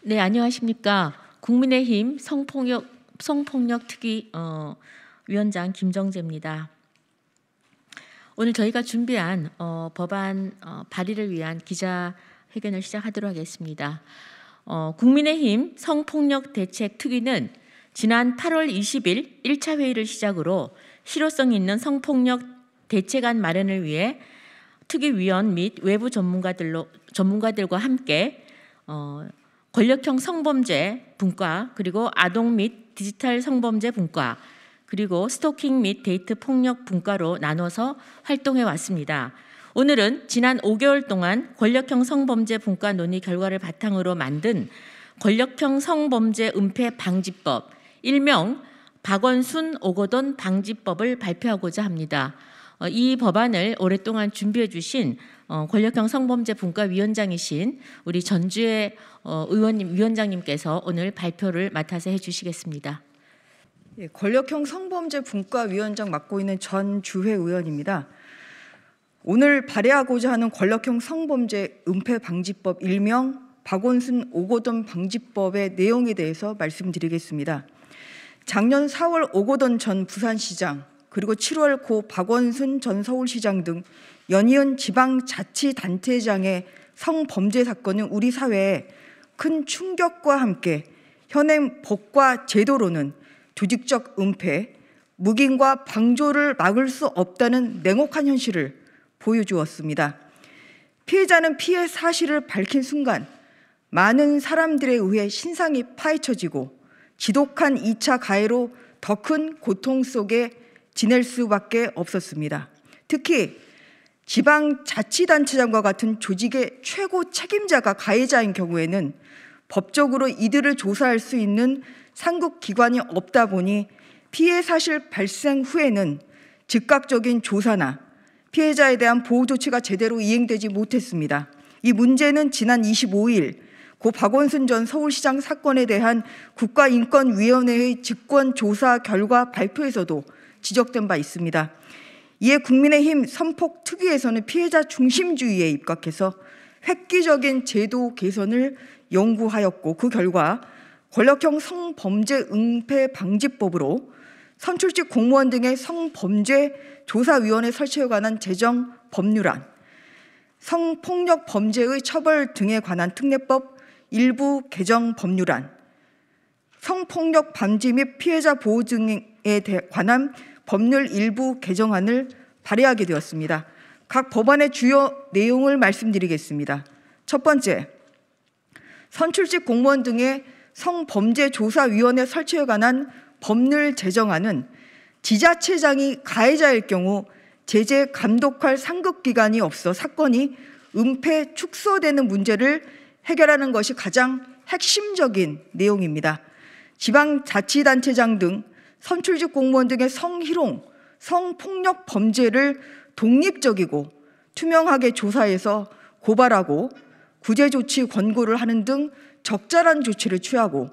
네, 안녕하십니까. 국민의힘 성폭력 특위 위원장 김정재입니다. 오늘 저희가 준비한 법안 발의를 위한 기자회견을 시작하도록 하겠습니다. 국민의힘 성폭력 대책 특위는 지난 8월 20일 1차 회의를 시작으로 실효성 있는 성폭력 대책안 마련을 위해 특위위원 및 외부 전문가들과 함께 권력형 성범죄 분과, 그리고 아동 및 디지털 성범죄 분과, 그리고 스토킹 및 데이트 폭력 분과로 나눠서 활동해 왔습니다. 오늘은 지난 5개월 동안 권력형 성범죄 분과 논의 결과를 바탕으로 만든 권력형 성범죄 은폐 방지법, 일명 박원순 오거돈 방지법을 발표하고자 합니다. 이 법안을 오랫동안 준비해 주신 권력형 성범죄 분과 위원장이신 우리 전주혜 위원장님께서 오늘 발표를 맡아서 해주시겠습니다. 예, 권력형 성범죄 분과 위원장 맡고 있는 전주혜 의원입니다. 오늘 발의하고자 하는 권력형 성범죄 은폐 방지법, 일명 박원순 오거돈 방지법의 내용에 대해서 말씀드리겠습니다. 작년 4월 오거돈 전 부산시장, 그리고 7월 고 박원순 전 서울시장 등 연이은 지방자치단체장의 성범죄 사건은 우리 사회에 큰 충격과 함께 현행 법과 제도로는 조직적 은폐, 묵인과 방조를 막을 수 없다는 냉혹한 현실을 보여주었습니다. 피해자는 피해 사실을 밝힌 순간 많은 사람들에 의해 신상이 파헤쳐지고 지독한 2차 가해로 더 큰 고통 속에 지낼 수밖에 없었습니다. 특히 지방자치단체장과 같은 조직의 최고 책임자가 가해자인 경우에는 법적으로 이들을 조사할 수 있는 상급기관이 없다 보니 피해 사실 발생 후에는 즉각적인 조사나 피해자에 대한 보호 조치가 제대로 이행되지 못했습니다. 이 문제는 지난 25일 고 박원순 전 서울시장 사건에 대한 국가인권위원회의 직권조사 결과 발표에서도 지적된 바 있습니다. 이에 국민의힘 성폭특위에서는 피해자 중심주의에 입각해서 획기적인 제도 개선을 연구하였고, 그 결과 권력형 성범죄 은폐 방지법으로 선출직 공무원 등의 성범죄 조사위원회 설치에 관한 제정 법률안, 성폭력 범죄의 처벌 등에 관한 특례법 일부 개정 법률안, 성폭력 방지 및 피해자 보호 등에 관한 법률 일부 개정안을 발의하게 되었습니다. 각 법안의 주요 내용을 말씀드리겠습니다. 첫 번째, 선출직 공무원 등의 성범죄조사위원회 설치에 관한 법률 제정안은 지자체장이 가해자일 경우 제재 감독할 상급기관이 없어 사건이 은폐 축소되는 문제를 해결하는 것이 가장 핵심적인 내용입니다. 지방자치단체장 등 선출직 공무원 등의 성희롱, 성폭력 범죄를 독립적이고 투명하게 조사해서 고발하고 구제조치 권고를 하는 등 적절한 조치를 취하고,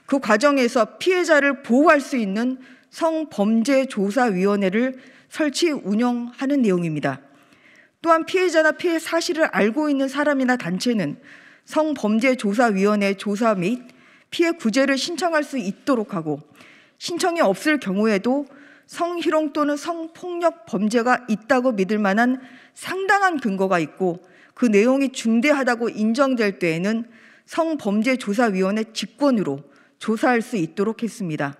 그 과정에서 피해자를 보호할 수 있는 성범죄조사위원회를 설치 운영하는 내용입니다. 또한 피해자나 피해 사실을 알고 있는 사람이나 단체는 성범죄조사위원회 조사 및 피해 구제를 신청할 수 있도록 하고, 신청이 없을 경우에도 성희롱 또는 성폭력 범죄가 있다고 믿을 만한 상당한 근거가 있고 그 내용이 중대하다고 인정될 때에는 성범죄조사위원회 직권으로 조사할 수 있도록 했습니다.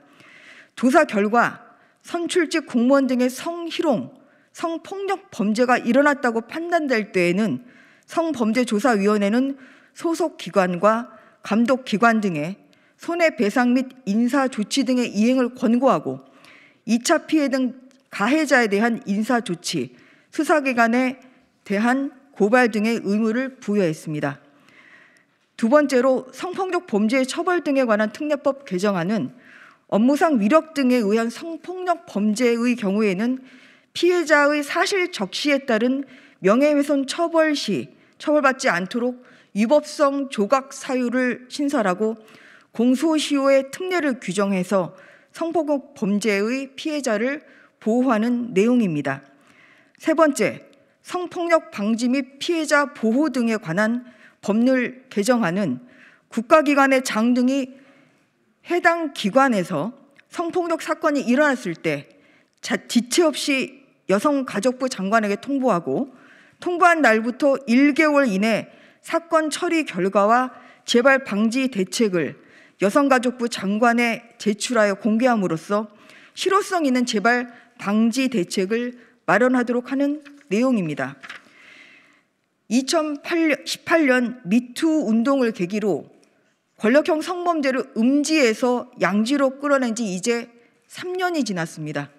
조사 결과 선출직 공무원 등의 성희롱, 성폭력 범죄가 일어났다고 판단될 때에는 성범죄조사위원회는 소속 기관과 감독기관 등의 손해배상 및 인사조치 등의 이행을 권고하고 2차 피해 등 가해자에 대한 인사조치, 수사기관에 대한 고발 등의 의무를 부여했습니다. 두 번째로 성폭력 범죄의 처벌 등에 관한 특례법 개정안은 업무상 위력 등에 의한 성폭력 범죄의 경우에는 피해자의 사실 적시에 따른 명예훼손 처벌 시 처벌받지 않도록 위법성 조각 사유를 신설하고 공소시효의 특례를 규정해서 성폭력 범죄의 피해자를 보호하는 내용입니다. 세 번째, 성폭력 방지 및 피해자 보호 등에 관한 법률 개정안은 국가기관의 장 등이 해당 기관에서 성폭력 사건이 일어났을 때 지체 없이 여성가족부 장관에게 통보하고 통보한 날부터 1개월 이내 사건 처리 결과와 재발 방지 대책을 여성가족부 장관에 제출하여 공개함으로써 실효성 있는 재발 방지 대책을 마련하도록 하는 내용입니다. 2018년 미투 운동을 계기로 권력형 성범죄를 음지에서 양지로 끌어낸 지 이제 3년이 지났습니다.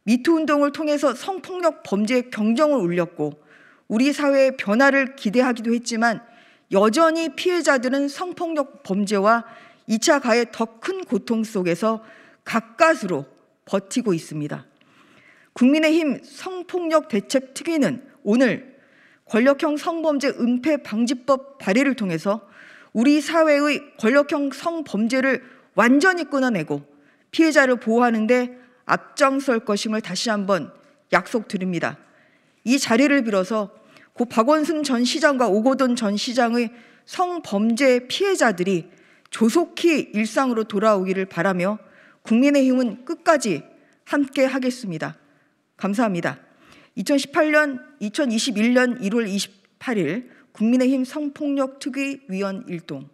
미투 운동을 통해서 성폭력 범죄의 경정을 울렸고 우리 사회의 변화를 기대하기도 했지만 여전히 피해자들은 성폭력 범죄와 2차 가해 더 큰 고통 속에서 가까스로 버티고 있습니다. 국민의힘 성폭력 대책 특위는 오늘 권력형 성범죄 은폐 방지법 발의를 통해서 우리 사회의 권력형 성범죄를 완전히 끊어내고 피해자를 보호하는 데 앞장설 것임을 다시 한번 약속드립니다. 이 자리를 빌어서 고 박원순 전 시장과 오거돈 전 시장의 성범죄 피해자들이 조속히 일상으로 돌아오기를 바라며 국민의힘은 끝까지 함께 하겠습니다. 감사합니다. 2021년 1월 28일 국민의힘 성폭력 특위 위원 일동.